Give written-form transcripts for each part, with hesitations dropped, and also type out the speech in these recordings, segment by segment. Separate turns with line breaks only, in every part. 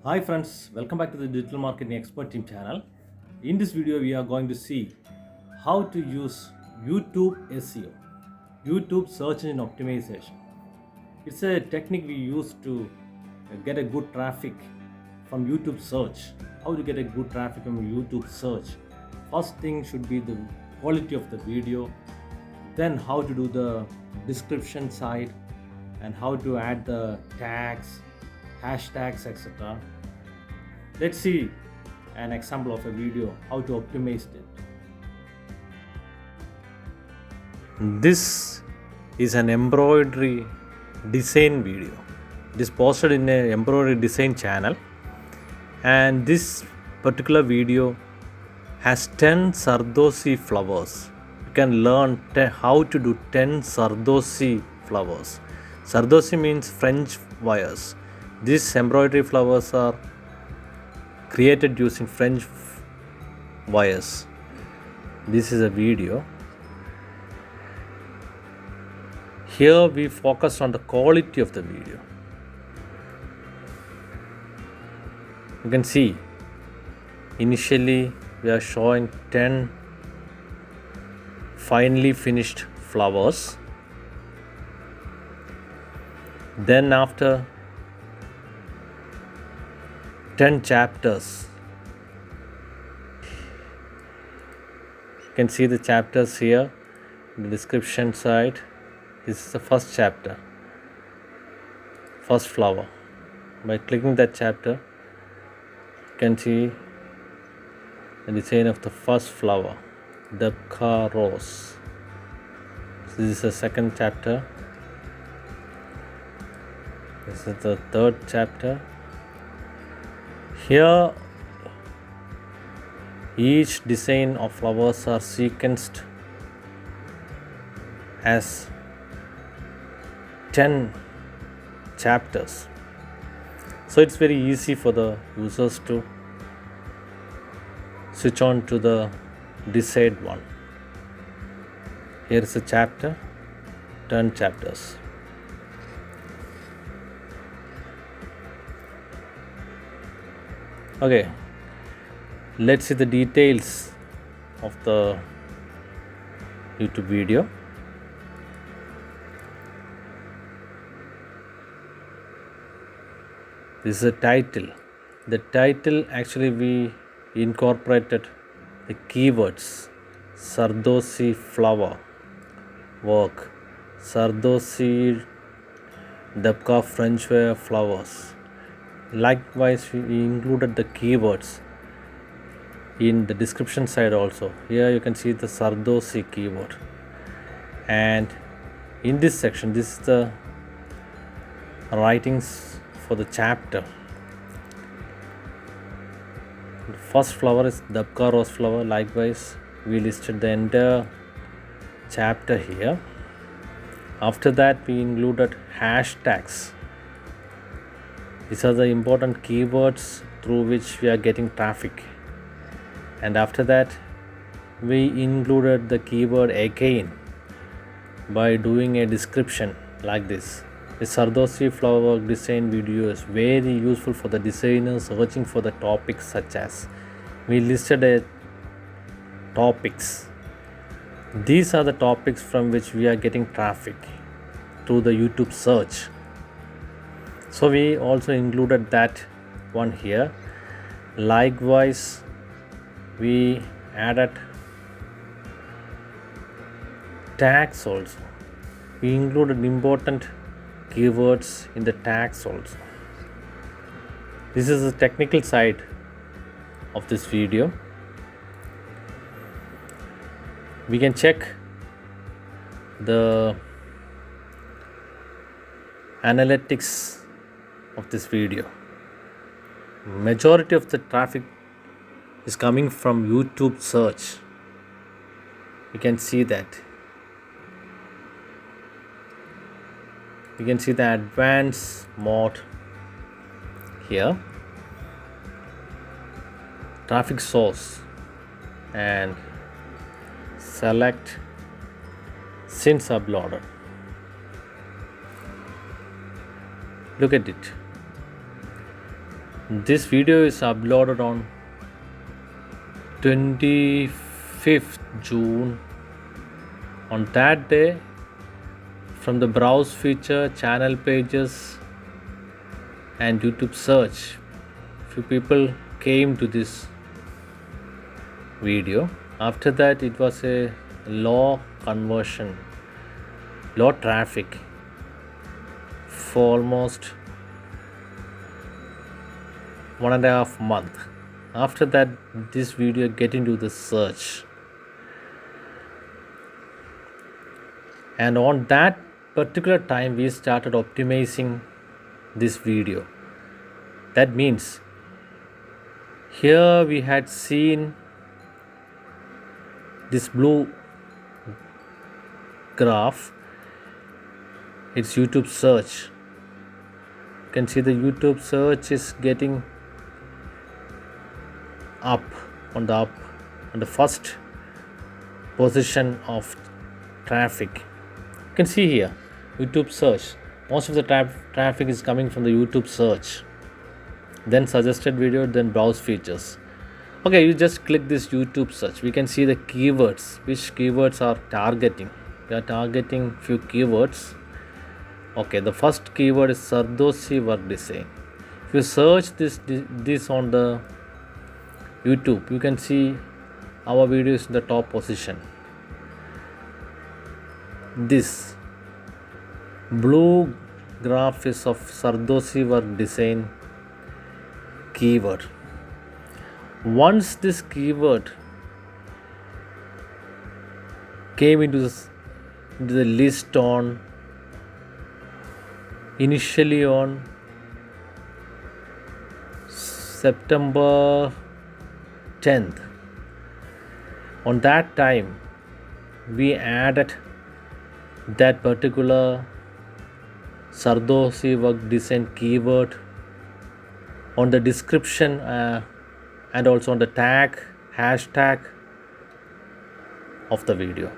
Hi friends, welcome back to the Digital Marketing Expert Team channel. In this video, we are going to see how to use YouTube SEO, YouTube Search Engine Optimization. It's a technique we use to get a good traffic from YouTube search. How to get a good traffic from YouTube search? First thing should be the quality of the video, then how to do the description side, and how to add the tags, hashtags, etc. Let's see an example of a video how to optimize it. This is an embroidery design video. It is posted in a embroidery design channel, and this particular video has 10 sardosi flowers. You can learn how to do 10 sardosi flowers. Sardosi means French wires. These embroidery flowers are created using French wires. This is a video. Here we focus on the quality of the video. You can see initially we are showing 10 finely finished flowers. Then after 10 chapters, you can see the chapters here in the description side. This is the first chapter, first flower. By clicking that chapter, you can see the design of the first flower, Debka rose. This is the second chapter. This is the third chapter. Here, each design of flowers are sequenced as 10 chapters. So it's very easy for the users to switch on to the desired one. Here is a chapter, 10 chapters. Okay, let's see the details of the YouTube video. This is a title. The title, actually we incorporated the keywords Sardosi flower work, Sardosi Debka French wire flowers. Likewise, we included the keywords in the description side also. Here you can see the Sardosi keyword, and in this section, this is the writings for the chapter. The first flower is Debka rose flower. Likewise, we listed the entire chapter here. After that, we included hashtags. These are the important keywords through which we are getting traffic. And after that, we included the keyword again by doing a description like this. The Sardosi flower design video is very useful for the designers searching for the topics such as. We listed a topics. These are the topics from which we are getting traffic through the YouTube search. So we also included that one here. Likewise, we added tags also. We included important keywords in the tags also. This is the technical side of this video. We can check the analytics of this video. Majority of the traffic is coming from YouTube search. You can see that. You can see the advanced mode here, traffic source, and select since uploaded. Look at it. This video is uploaded on 25th June. On that day, from the browse feature, channel pages and YouTube search, few people came to this video. After that, it was a low conversion, low traffic for almost 1.5 months. After that, this video get into the search, and on that particular time we started optimizing this video. That means here we had seen this blue graph, it's YouTube search. You can see the YouTube search is getting up on the first position of traffic. You can see here YouTube search, most of the traffic is coming from the YouTube search, then suggested video, then browse features. Okay, you just click this YouTube search, we can see the keywords, which keywords are targeting. We are targeting few keywords. Okay, the first keyword is Sardosi work design. If you search this on the YouTube, you can see our video is in the top position. This blue graph is of Sardosi work design keyword. Once this keyword came into the list on initially on September 10th, on that time we added that particular Sardosi work design keyword on the description and also on the hashtag of the video,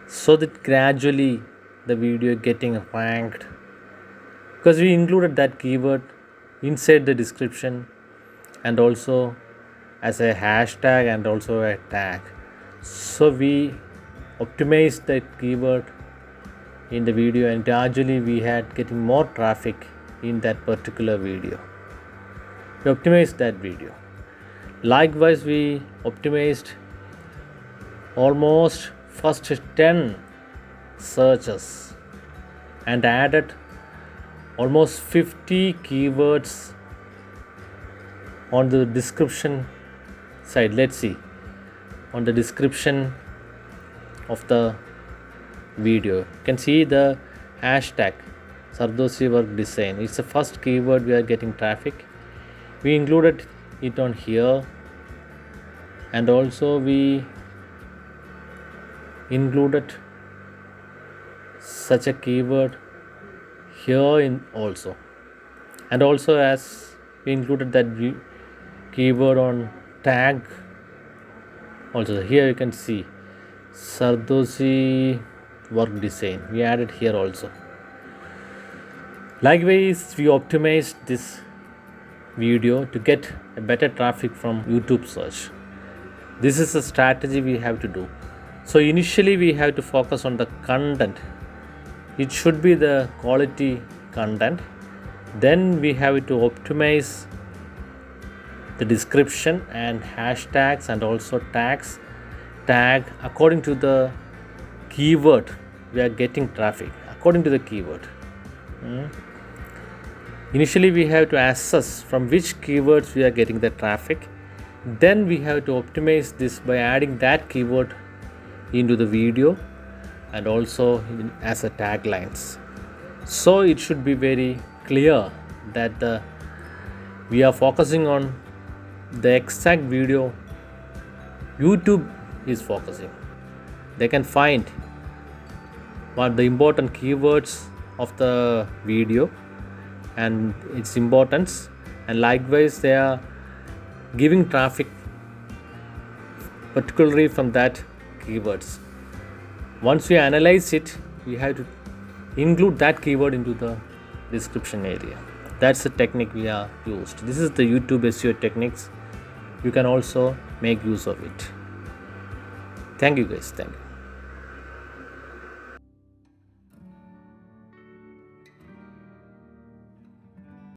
so that gradually the video getting ranked, because we included that keyword inside the description and also as a hashtag and also a tag. So we optimized that keyword in the video, and gradually we had getting more traffic in that particular video. We optimized that video. Likewise, we optimized almost first 10 searches and added almost 50 keywords on the description side. Let's see on the description of the video, you can see the hashtag Sardosi work design. It's the first keyword we are getting traffic. We included it on here, and also we included such a keyword here in also, and also as we included that keyword on tag also. Here you can see Sardosi work design, we added here also. Likewise, we optimized this video to get a better traffic from YouTube search. This is a strategy we have to do. So initially we have to focus on the content. It should be the quality content. Then we have to optimize the description and hashtags and also tag according to the keyword we are getting traffic, according to the keyword. Initially we have to assess from which keywords we are getting the traffic. Then we have to optimize this by adding that keyword into the video and also as a taglines. So it should be very clear that we are focusing on the exact video YouTube is focusing. They can find what the important keywords of the video and its importance, and likewise they are giving traffic particularly from that keywords. Once we analyze it, we have to include that keyword into the description area. That's the technique we are used. This is the YouTube SEO techniques. You can also make use of it. Thank you guys. Thank you.